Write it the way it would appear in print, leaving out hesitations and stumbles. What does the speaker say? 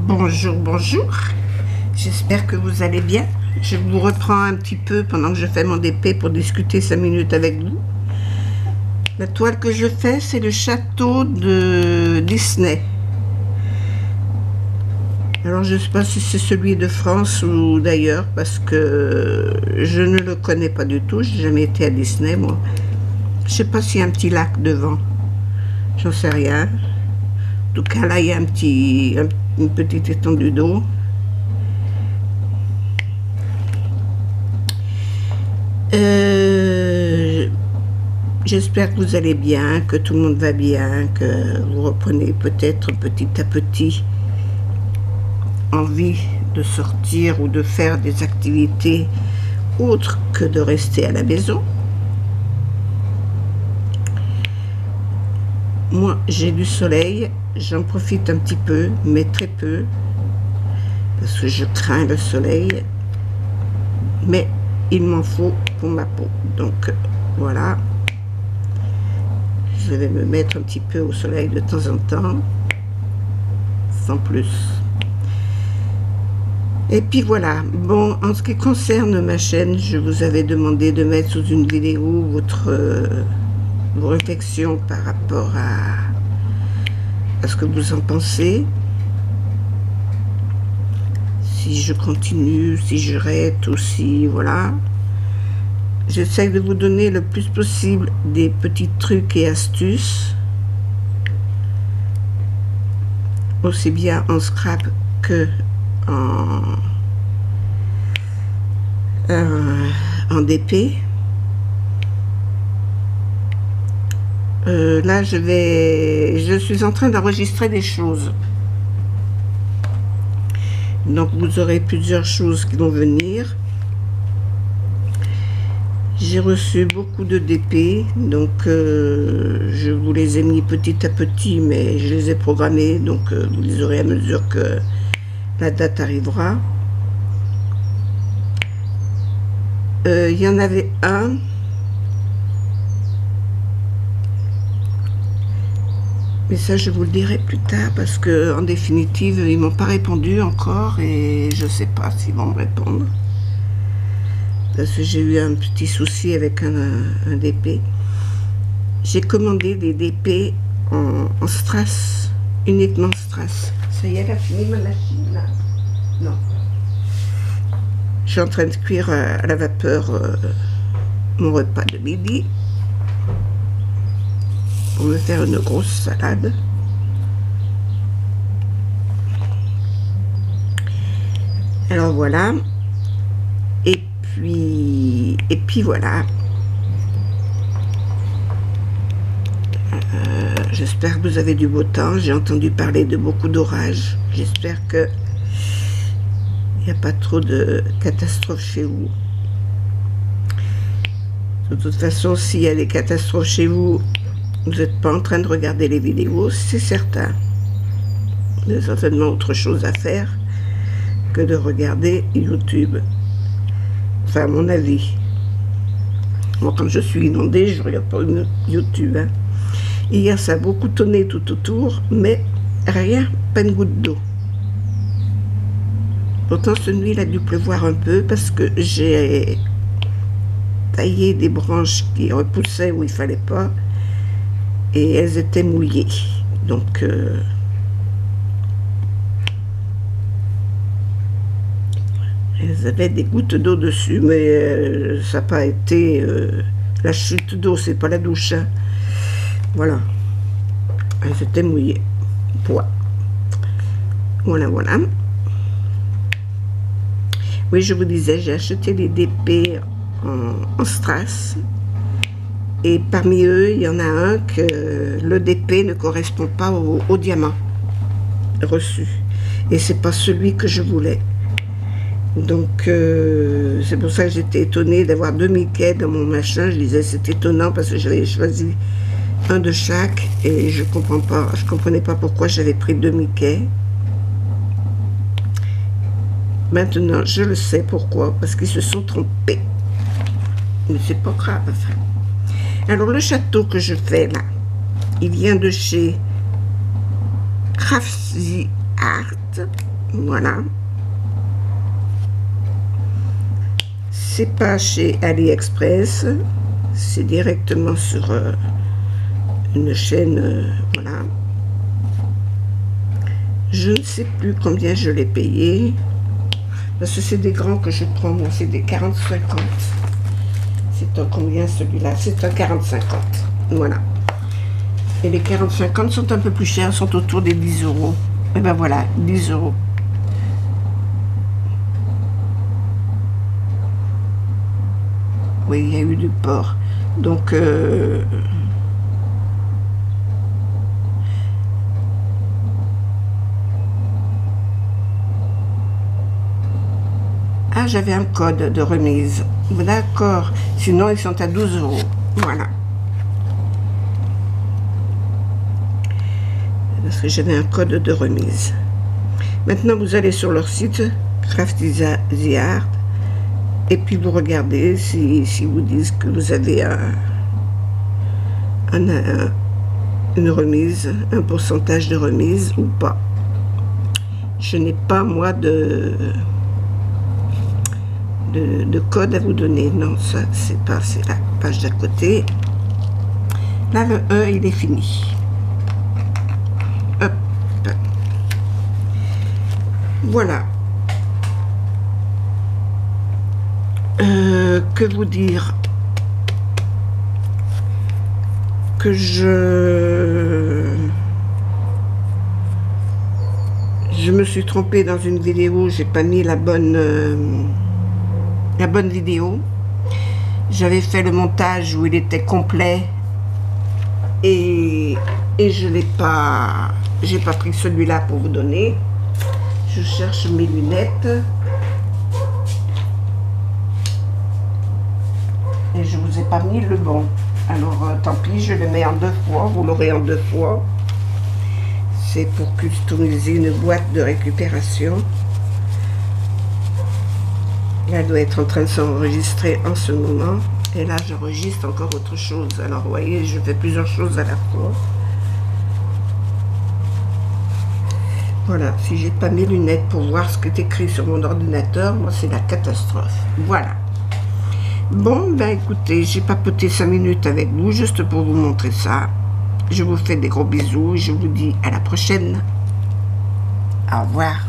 Bonjour, bonjour. J'espère que vous allez bien. Je vous reprends un petit peu pendant que je fais mon DP pour discuter 5 minutes avec vous. La toile que je fais, c'est le château de Disney. Alors je ne sais pas si c'est celui de France ou d'ailleurs, parce que je ne le connais pas du tout. J'ai jamais été à Disney, moi. Je ne sais pas s'il y a un petit lac devant. J'en sais rien. En tout cas, là, il y a une petite étendue d'eau. J'espère que vous allez bien, que tout le monde va bien, que vous reprenez peut-être petit à petit envie de sortir ou de faire des activités autres que de rester à la maison. Moi, j'ai du soleil, j'en profite un petit peu, mais très peu, parce que je crains le soleil, mais il m'en faut pour ma peau. Donc voilà, je vais me mettre un petit peu au soleil de temps en temps, sans plus. Et puis voilà. Bon, en ce qui concerne ma chaîne, je vous avais demandé de mettre sous une vidéo vos réflexions par rapport à ce que vous en pensez. Si je continue, si je reste ou si voilà. J'essaie de vous donner le plus possible des petits trucs et astuces, aussi bien en scrap que en DP. Là, je suis en train d'enregistrer des choses. Donc, vous aurez plusieurs choses qui vont venir. J'ai reçu beaucoup de DP, donc je vous les ai mis petit à petit, mais je les ai programmés, donc vous les aurez à mesure que la date arrivera. Il y en avait un. Mais ça, je vous le dirai plus tard, parce que en définitive, ils m'ont pas répondu encore, et je sais pas s'ils vont me répondre. Parce que j'ai eu un petit souci avec un DP. J'ai commandé des DP en strass, uniquement strass. Ça y est, elle a fini ma machine là. Non. Je suis en train de cuire à la vapeur mon repas de midi pour me faire une grosse salade. Alors voilà. Et puis voilà. J'espère que vous avez du beau temps. J'ai entendu parler de beaucoup d'orages. J'espère que il n'y a pas trop de catastrophes chez vous. De toute façon, s'il y a des catastrophes chez vous, vous n'êtes pas en train de regarder les vidéos, c'est certain. Vous avez certainement autre chose à faire que de regarder YouTube. Enfin, à mon avis. Moi, quand je suis inondée, je ne regarde pas YouTube. Hein. Hier, ça a beaucoup tonné tout autour, mais rien, pas une goutte d'eau. Pourtant, cette nuit, il a dû pleuvoir un peu parce que j'ai taillé des branches qui repoussaient où il ne fallait pas et elles étaient mouillées. Donc, elles avaient des gouttes d'eau dessus, mais ça n'a pas été la chute d'eau, c'est pas la douche. Hein. Voilà. Elles étaient mouillées. Voilà, voilà. Oui, je vous disais, j'ai acheté des DP en strass. Et parmi eux, il y en a un que le DP ne correspond pas au diamant reçu. Et c'est pas celui que je voulais. Donc, c'est pour ça que j'étais étonnée d'avoir 2 Mickey dans mon machin. Je disais, c'est étonnant parce que j'avais choisi un de chaque et je comprenais pas pourquoi j'avais pris 2 Mickey. Maintenant, je le sais pourquoi, parce qu'ils se sont trompés. Mais c'est pas grave. Alors, le château que je fais là, il vient de chez Craftsy Art. Voilà. C'est pas chez AliExpress, c'est directement sur une chaîne, voilà. Je ne sais plus combien je l'ai payé, parce que c'est des grands que je prends, moi c'est des 40-50. C'est un combien celui-là? C'est un 40-50, voilà. Et les 40-50 sont un peu plus chers, sont autour des 10 euros. Et ben voilà, 10 euros. Oui, il y a eu du porc. Donc, ah, j'avais un code de remise. D'accord. Sinon, ils sont à 12 euros. Voilà. Parce que j'avais un code de remise. Maintenant, vous allez sur leur site, Crafty the Art, et puis vous regardez si vous disent que vous avez une remise, un pourcentage de remise ou pas. Je n'ai pas, moi, de code à vous donner. Non, ça, c'est pas, c'est la page d'à côté. Là, le E, il est fini. Hop. Voilà. Que vous dire? Que je me suis trompée dans une vidéo, j'ai pas mis la bonne vidéo. J'avais fait le montage où il était complet et je l'ai pas, j'ai pas pris celui-là pour vous donner. Je cherche mes lunettes et je vous ai pas mis le bon. Alors tant pis, je le mets en 2 fois, vous l'aurez en 2 fois. C'est pour customiser une boîte de récupération. Là, elle doit être en train de s'enregistrer en ce moment. Et là, j'enregistre encore autre chose. Alors, vous voyez, je fais plusieurs choses à la fois. Voilà, si j'ai pas mes lunettes pour voir ce qui est écrit sur mon ordinateur, moi, c'est la catastrophe. Voilà. Bon, ben écoutez, j'ai papoté 5 minutes avec vous, juste pour vous montrer ça. Je vous fais des gros bisous et je vous dis à la prochaine. Au revoir.